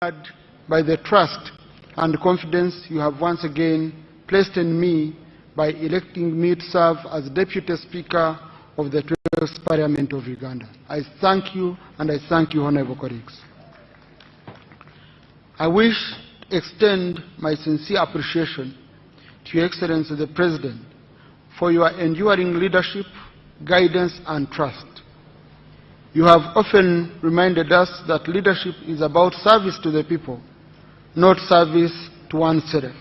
by the trust and confidence you have once again placed in me by electing me to serve as Deputy Speaker of the 12th Parliament of Uganda. I thank you, and I thank you, honorable colleagues. I wish to extend my sincere appreciation to Your Excellency the President for your enduring leadership, guidance and trust. You have often reminded us that leadership is about service to the people, not service to oneself.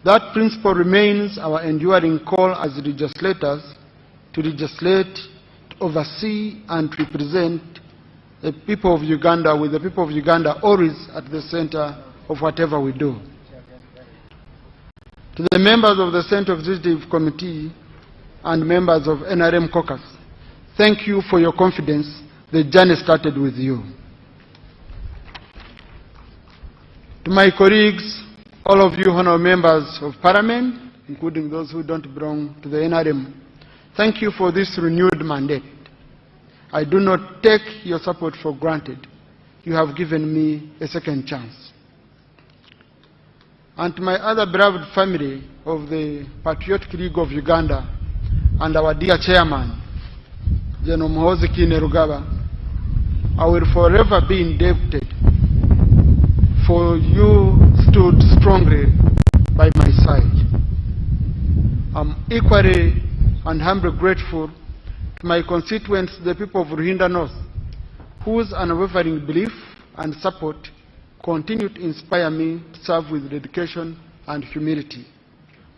That principle remains our enduring call as legislators to legislate, to oversee and represent the people of Uganda, with the people of Uganda always at the center of whatever we do. To the members of the Central Executive Committee and members of NRM Caucus, thank you for your confidence. The journey started with you. To my colleagues, all of you honorable members of Parliament, including those who don't belong to the NRM, thank you for this renewed mandate. I do not take your support for granted. You have given me a second chance. And to my other beloved family of the Patriotic League of Uganda and our dear chairman, General Muhoozi Kainerugaba, I will forever be indebted for you stood strongly by my side. I'm equally and humbly grateful to my constituents, the people of Ruhinda North, whose unwavering belief and support continue to inspire me to serve with dedication and humility.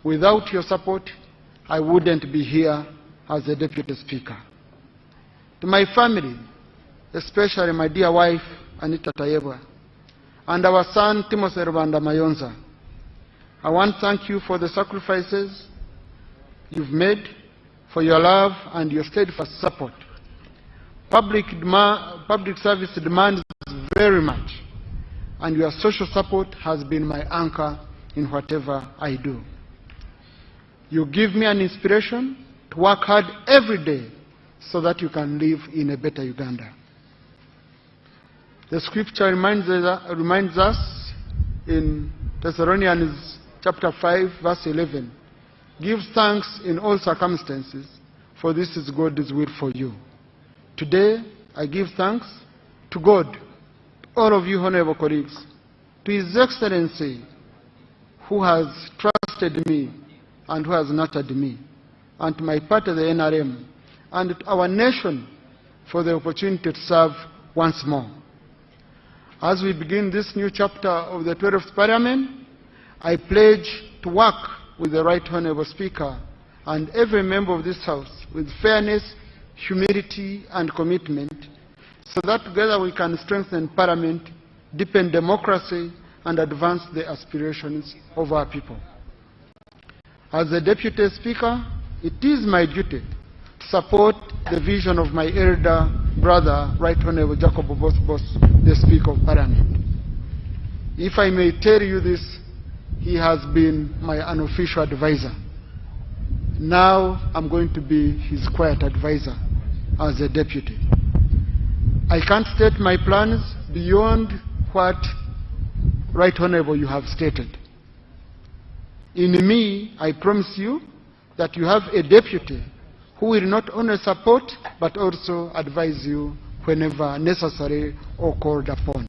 Without your support, I wouldn't be here as a Deputy Speaker. To my family, especially my dear wife, Anita Tayebwa, and our son, Timothy Rwanda Mayonza, I want to thank you for the sacrifices you've made, for your love and your steadfast support. Public service demands very much, and your social support has been my anchor in whatever I do. You give me an inspiration to work hard every day so that you can live in a better Uganda. The scripture reminds us in Thessalonians chapter 5, verse 11, give thanks in all circumstances, for this is God's will for you. Today, I give thanks to God, to all of you honorable colleagues, to His Excellency, who has trusted me and who has nurtured me, and to my party, the NRM, and to our nation for the opportunity to serve once more. As we begin this new chapter of the 12th Parliament, I pledge to work with the Right Honourable Speaker and every member of this House with fairness, humility and commitment, so that together we can strengthen Parliament, deepen democracy and advance the aspirations of our people. As the Deputy Speaker, it is my duty to support the vision of my elder brother, Right Honourable Jacob Bosbos, the Speaker of Parliament. If I may tell you this, he has been my unofficial advisor. Now I'm going to be his quiet advisor as a deputy. I can't state my plans beyond what, Right Honourable, you have stated. In me, I promise you that you have a deputy who will not only support but also advise you whenever necessary or called upon.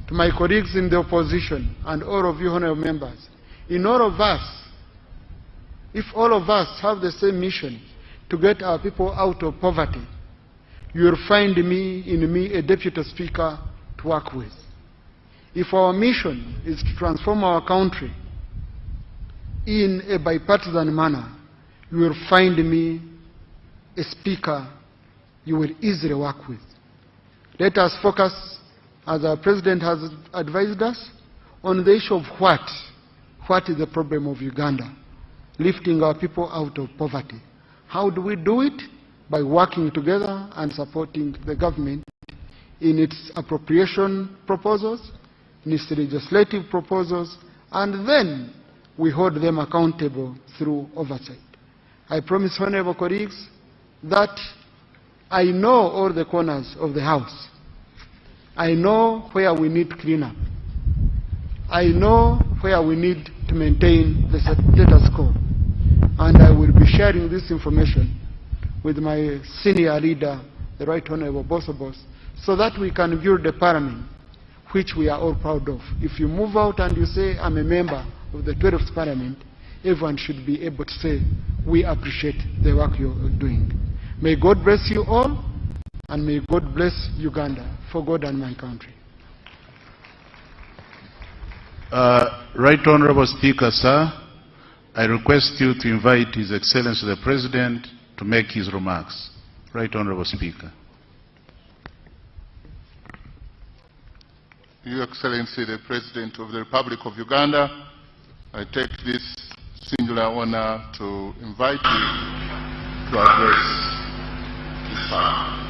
To my colleagues in the opposition and all of you honourable members, in all of us, if all of us have the same mission to get our people out of poverty, you will find in me a Deputy Speaker to work with. If our mission is to transform our country in a bipartisan manner, you will find me a speaker you will easily work with. Let us focus, as our President has advised us, on the issue of what is the problem of Uganda, lifting our people out of poverty. How do we do it? By working together and supporting the government in its appropriation proposals, in its legislative proposals, and then we hold them accountable through oversight. I promise, honourable colleagues, that I know all the corners of the House. I know where we need cleanup. I know where we need to maintain the status quo. And I will be sharing this information with my senior leader, the Right Honorable Bosobos, so that we can build a parliament which we are all proud of. If you move out and you say, I'm a member of the 12th parliament, everyone should be able to say, we appreciate the work you're doing. May God bless you all, and may God bless Uganda, for God and my country. Right Honorable Speaker, sir, I request you to invite His Excellency the President to make his remarks. Right Honorable Speaker. Your Excellency the President of the Republic of Uganda, I take this singular honor to invite you to address this Parliament.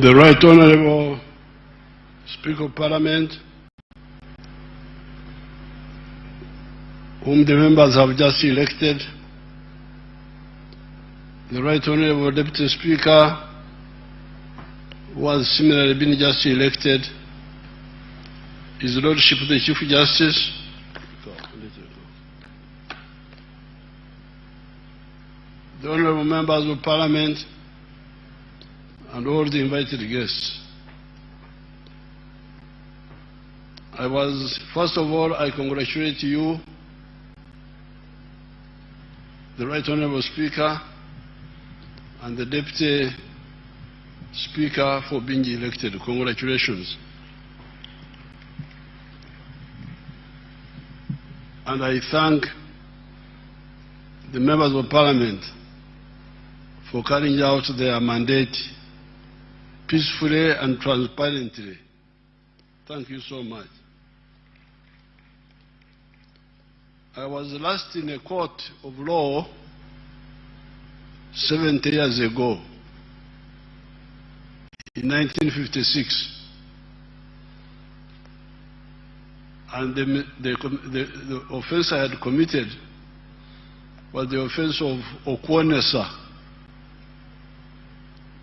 The Right Honorable Speaker of Parliament, whom the members have just elected, the Right Honorable Deputy Speaker, who has similarly been just elected, His Lordship the Chief Justice, the Honorable Members of Parliament, and all the invited guests. First of all, I congratulate you, the Right Honorable Speaker, and the Deputy Speaker for being elected. Congratulations. And I thank the members of Parliament for carrying out their mandate peacefully and transparently. Thank you so much. I was last in a court of law 70 years ago, in 1956. And the offense I had committed was the offense of Okulonda.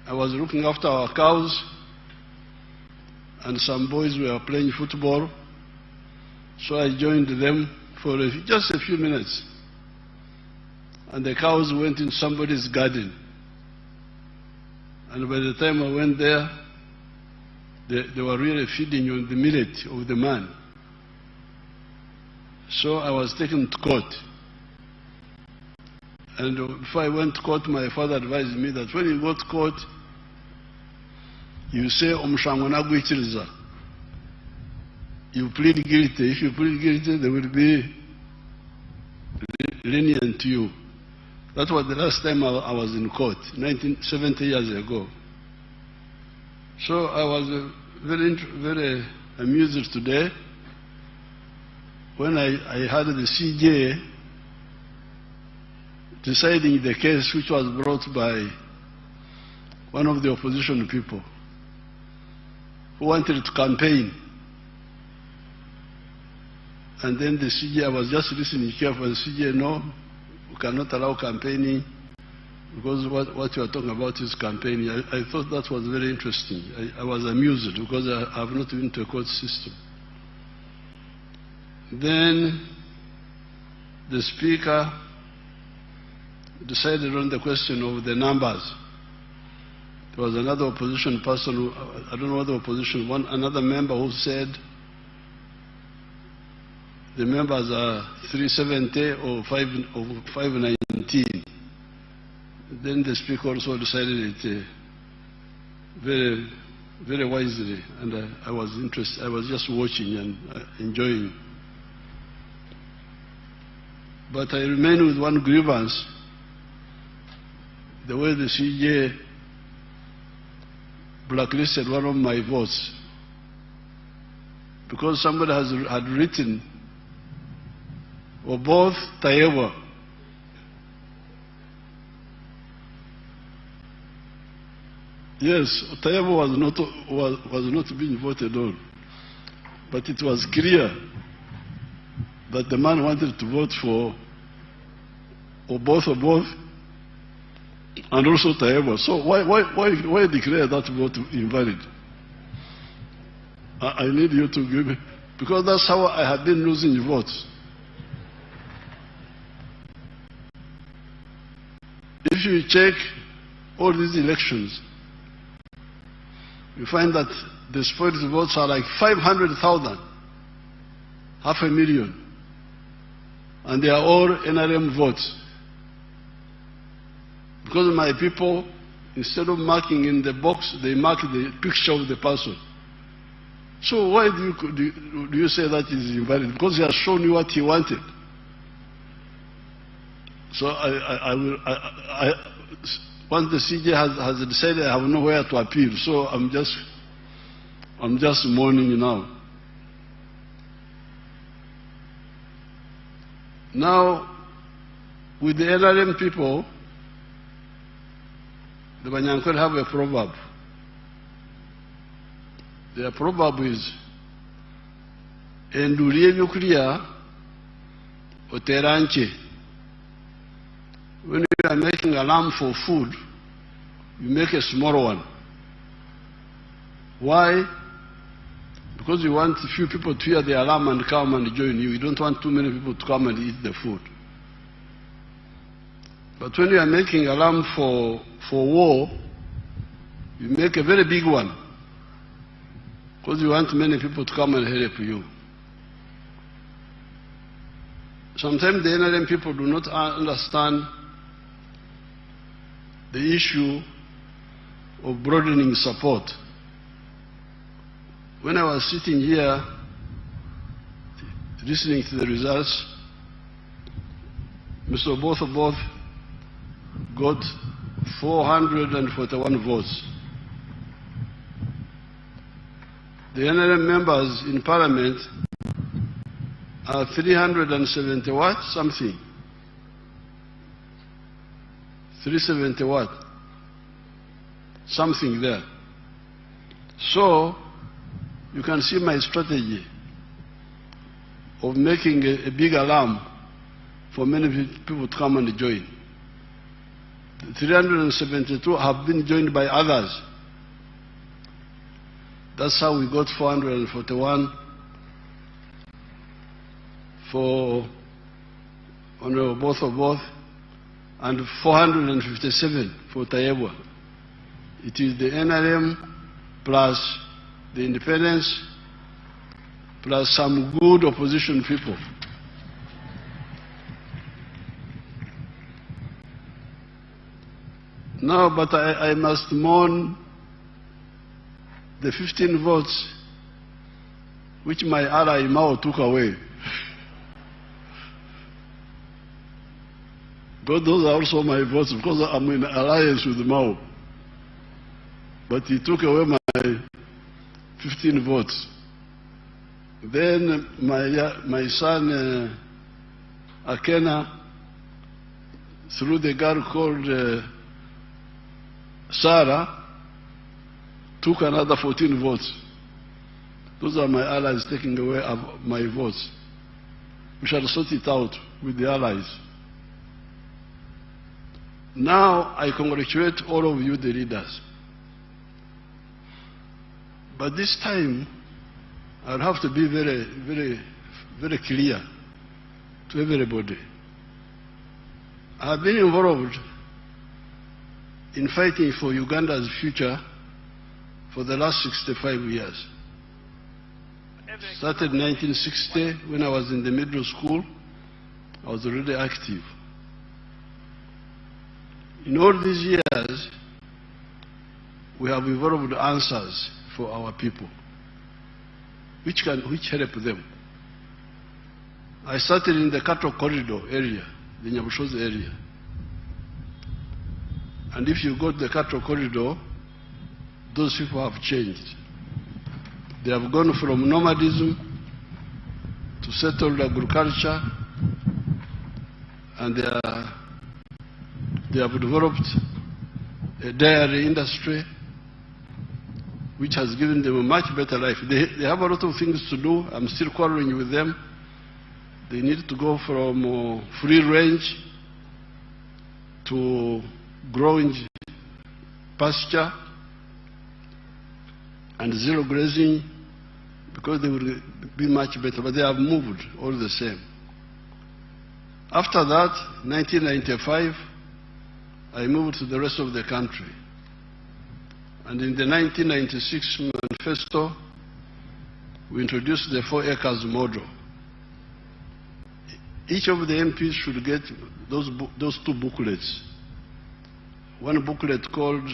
I was looking after our cows, and some boys were playing football, so I joined them for just a few minutes. And the cows went in somebody's garden. And by the time I went there, they were really feeding on the millet of the man. So I was taken to court. And before I went to court, my father advised me that when you go to court, you say, you plead guilty. If you plead guilty, they will be lenient to you. That was the last time I was in court, 70 years ago. So I was very amused today when I heard the CJ deciding the case which was brought by one of the opposition people who wanted to campaign. And then the CJ, I was just listening carefully, CJ, no, we cannot allow campaigning because what you are talking about is campaigning. I thought that was very interesting. I was amused because I have not been to a court system. Then the Speaker decided on the question of the numbers. There was another opposition person, who, I don't know what the opposition, another member who said the members are 370 or 519. Then the Speaker also decided it very, very wisely, and I was interested. I was just watching and enjoying. But I remain with one grievance: the way the CJ blacklisted one of my votes, because somebody had written, or both Tayewa yes, Tayewa was not being voted on, but it was clear that the man wanted to vote for or both, and also Taiwan. So why declare that vote invalid? I need you to give me, because that's how I have been losing votes. If you check all these elections, you find that the spoiled votes are like 500,000, 500,000, and they are all NRM votes. Because my people, instead of marking in the box, they mark the picture of the person. So why do you say that is invalid? Because he has shown you what he wanted. So once the CJ has decided, I have nowhere to appeal. So I'm just mourning now. Now, with the NRM people, the Banyankole have a proverb. Their proverb is, "Endulie nuclear oteranche." When you are making alarm for food, you make a small one. Why? Because you want a few people to hear the alarm and come and join you. You don't want too many people to come and eat the food. But when you are making alarm for war, you make a very big one. Because you want many people to come and help you. Sometimes the NRM people do not understand the issue of broadening support. When I was sitting here listening to the results, Mr. Oboth got 441 votes. The NRM members in Parliament are 370 what? Something. 370 what? Something there. So, you can see my strategy of making a big alarm for many people to come and join. The 372 have been joined by others. That's how we got 441 for Honorable both and 457 for Taiwan. It is the NRM plus the independents plus some good opposition people. No, but I must mourn the 15 votes which my ally Mao took away. But those are also my votes because I'm in alliance with Mao. But he took away my 15 votes. Then my son Akena, through the girl called Sarah, took another 14 votes. Those are my allies taking away my votes. We shall sort it out with the allies. Now I congratulate all of you, the leaders. But this time, I'll have to be very clear to everybody. I have been involved in fighting for Uganda's future for the last 65 years. Started in 1960 when I was in the middle school. I was already active. In all these years, we have evolved answers for our people, which help them. I started in the cattle corridor area, the Nyabushozi area. And if you go to the cattle corridor, those people have changed. They have gone from nomadism to settled agriculture, and they have developed a dairy industry which has given them a much better life. They have a lot of things to do. I'm still quarreling with them. They need to go from free range to growing pasture and zero grazing, because they will be much better, but they have moved all the same. After that, 1995, I moved to the rest of the country. And in the 1996 manifesto, we introduced the 4 acres model. Each of the MPs should get those 2 booklets. One booklet called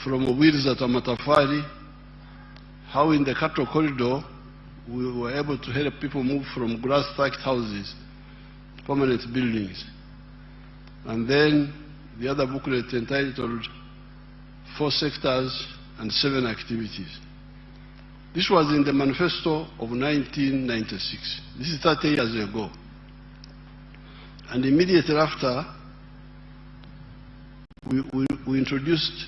From Wheels to Matafari, how in the cattle corridor we were able to help people move from grass-thatched houses to permanent buildings. And then the other booklet entitled 4 sectors and 7 activities. This was in the manifesto of 1996. This is 30 years ago. And immediately after, we introduced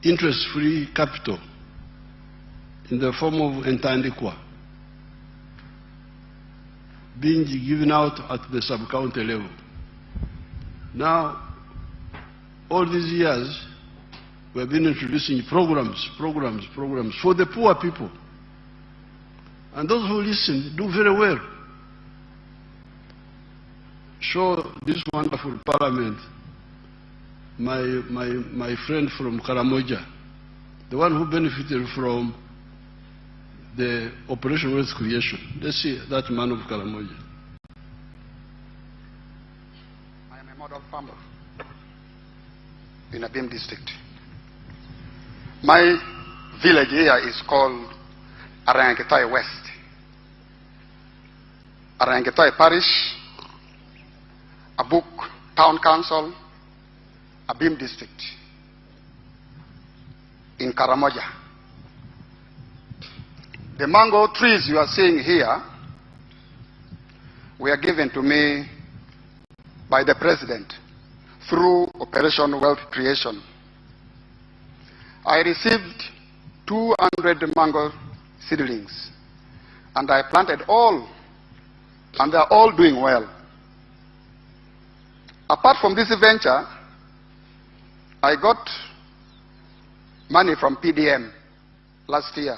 interest-free capital in the form of entandikwa, being given out at the sub-county level. Now, all these years, we have been introducing programs for the poor people. And those who listen do very well. Show this wonderful parliament, my friend from Karamoja, the one who benefited from the Operation Wealth Creation. Let's see that man of Karamoja. I am a model farmer in Abim district. My village here is called Arayangetoi West. Arayangetoi Parish, Abuk Town Council, Abim district, in Karamoja. The mango trees you are seeing here were given to me by the President through Operation Wealth Creation. I received 200 mango seedlings, and I planted all, and they are all doing well. Apart from this venture, I got money from PDM last year.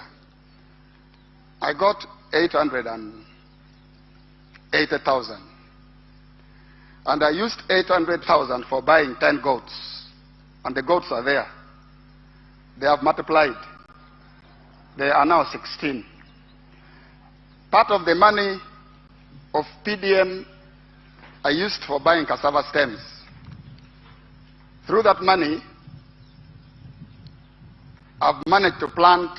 I got 880,000. And I used 800,000 for buying 10 goats. And the goats are there. They have multiplied. They are now 16. Part of the money of PDM I used for buying cassava stems. Through that money, I've managed to plant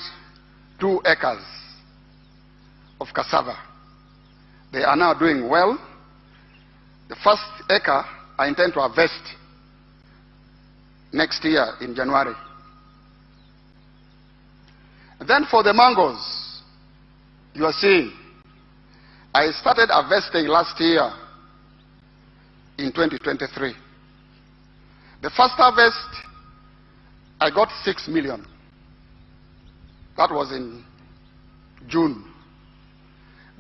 2 acres of cassava. They are now doing well. The first acre I intend to harvest next year in January. Then for the mangoes, you are seeing, I started harvesting last year in 2023. The first harvest, I got 6 million. That was in June.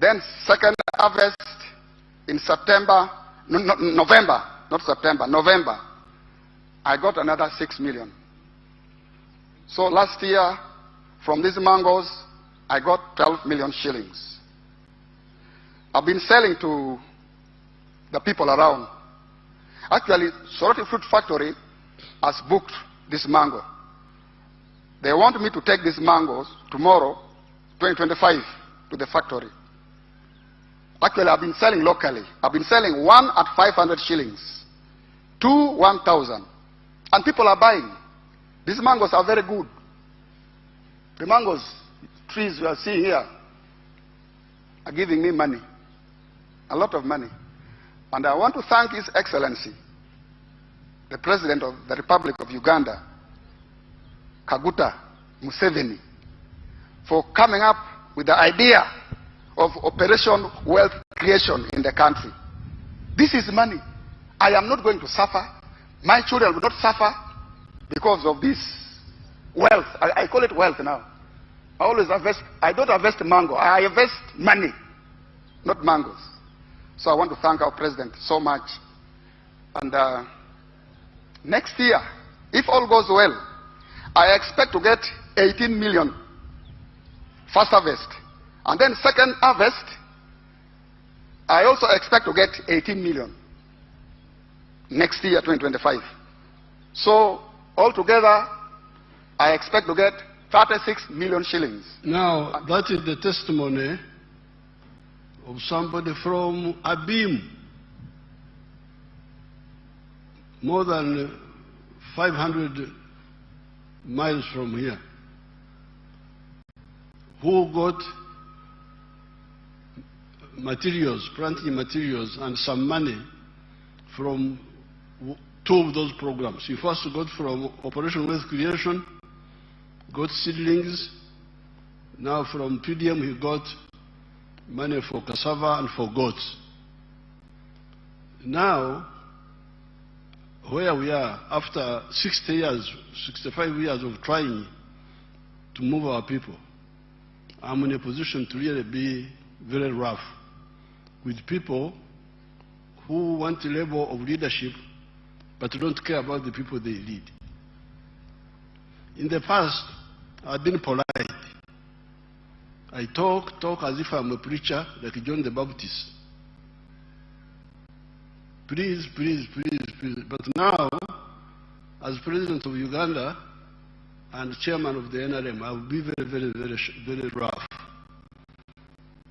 Then second harvest in November, I got another 6 million. So last year, from these mangoes, I got 12 million shillings. I've been selling to the people around. Actually, Soroti Fruit Factory has booked this mango. They want me to take these mangoes tomorrow, 2025, to the factory. Actually, I've been selling locally. I've been selling 1 at 500 shillings, 2 1,000. And people are buying. These mangoes are very good. The mangoes, trees you are seeing here, are giving me money. A lot of money. And I want to thank His Excellency, the President of the Republic of Uganda, Kaguta Museveni, for coming up with the idea of Operation Wealth Creation in the country. This is money. I am not going to suffer. My children will not suffer because of this wealth. I call it wealth now. I always harvest. I don't harvest mango. I harvest money, not mangoes. So I want to thank our president so much. And next year, if all goes well, I expect to get 18 million first harvest. And then second harvest, I also expect to get 18 million next year, 2025. So altogether, I expect to get 36 million shillings. Now, that is the testimony of somebody from Abim, more than 500 miles from here, who got materials, planting materials, and some money from two of those programs. He first got from Operation Wealth Creation, got seedlings. Now from PDM he got money for cassava and for goats. Now, where we are, after 60 years, 65 years of trying to move our people, I'm in a position to really be very rough with people who want a level of leadership but don't care about the people they lead. In the past, I've been polite. I talk as if I'm a preacher like John the Baptist. Please, please, please, please. But now, as president of Uganda and chairman of the NRM, I will be very, very, very, very rough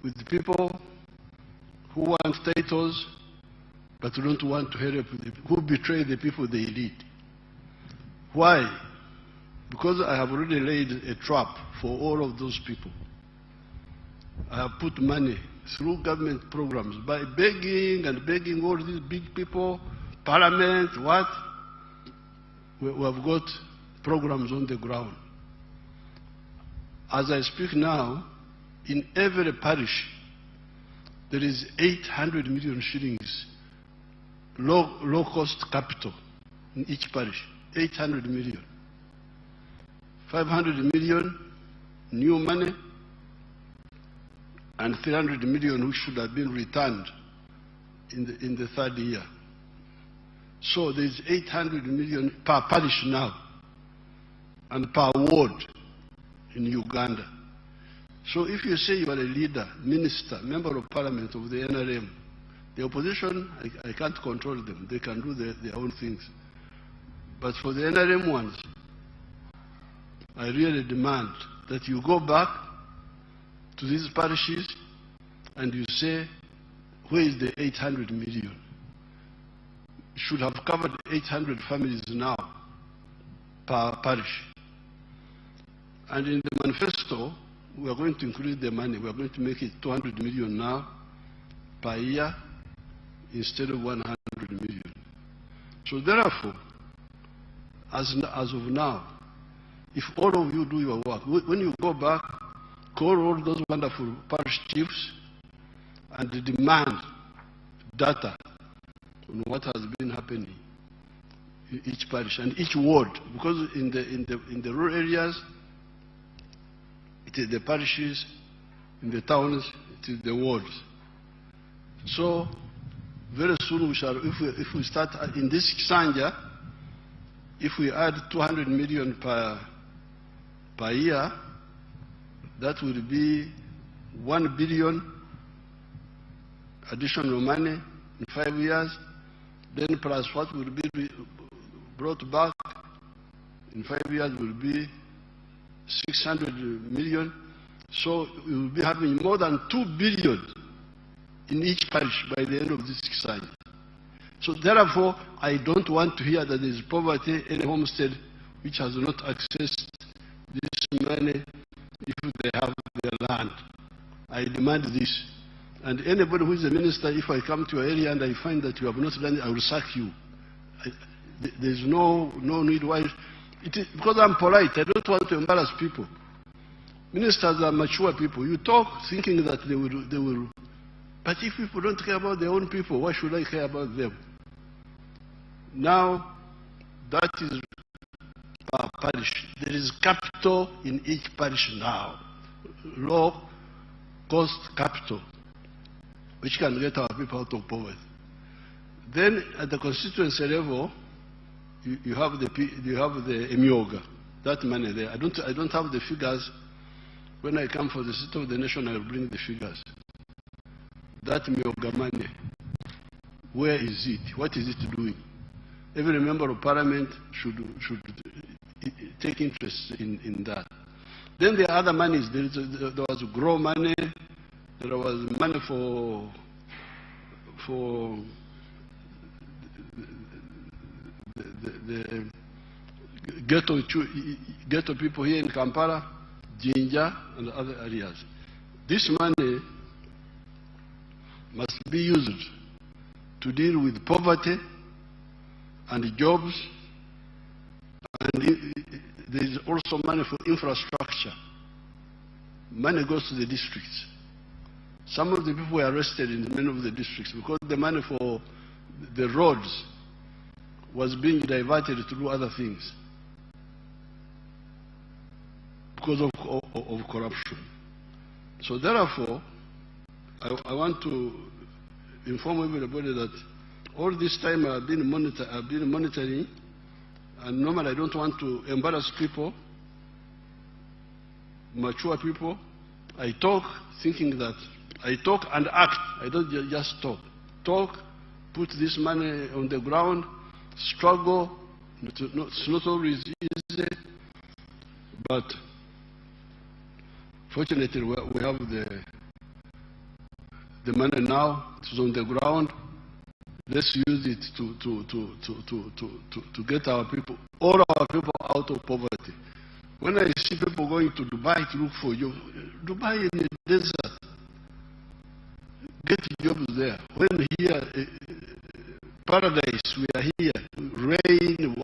with the people who want titles but don't want to help, who betray the people they lead. Why? Because I have already laid a trap for all of those people. I have put money through government programs by begging and begging all these big people, Parliament, what? We have got programs on the ground. As I speak now, in every parish, there is 800 million shillings low-cost capital in each parish, 800 million. 500 million new money, and 300 million which should have been returned in the third year. So there's 800 million per parish now and per ward in Uganda. So if you say you are a leader, minister, member of parliament of the NRM, the opposition, I can't control them. They can do their own things. But for the NRM ones, I really demand that you go back to these parishes and you say, where is the 800 million? It should have covered 800 families now per parish. And in the manifesto, we are going to increase the money. We are going to make it 200 million now per year instead of 100 million. So therefore, as of now, if all of you do your work, when you go back, call all those wonderful parish chiefs and demand data on what has been happening in each parish and each ward, because in the rural areas, it is the parishes, in the towns, it is the wards. So very soon we shall, if we start in this Sanja, if we add 200 million per year, that will be 1 billion additional money in 5 years, then plus what will be brought back in 5 years will be 600 million. So we will be having more than 2 billion in each parish by the end of this exercise. So therefore, I don't want to hear that there is poverty in a homestead which has not accessed this money if they have their land. I demand this. And anybody who is a minister, if I come to your area and I find that you have not done it, I will sack you. There's no need why. It is because I'm polite. I don't want to embarrass people. Ministers are mature people. You talk thinking that they will. But if people don't care about their own people, why should I care about them? Now, that is per parish. There is capital in each parish now. low-cost capital, which can get our people out of poverty. Then at the constituency level, you have the Emyoga, that money there. I don't have the figures. When I come for the State of the Nation, I will bring the figures. That Emyoga money, where is it? What is it doing? Every member of Parliament should take interest in that. Then the other monies, there was grow money, there was money for the ghetto people here in Kampala, Jinja, and other areas. This money must be used to deal with poverty and jobs, and there is also money for infrastructure. Money goes to the districts. Some of the people were arrested in many of the districts because the money for the roads was being diverted to do other things because of corruption. So therefore, I want to inform everybody that all this time I've been monitoring, and normally I don't want to embarrass people, mature people. I talk thinking that I talk and act. I don't just talk. Talk, put this money on the ground, struggle. It's not always easy, but fortunately we have the money now. It's on the ground. Let's use it to get our people, all our people, out of poverty. When I see people going to Dubai to look for jobs, Dubai in the desert, get jobs there. When here, paradise, we are here, rain,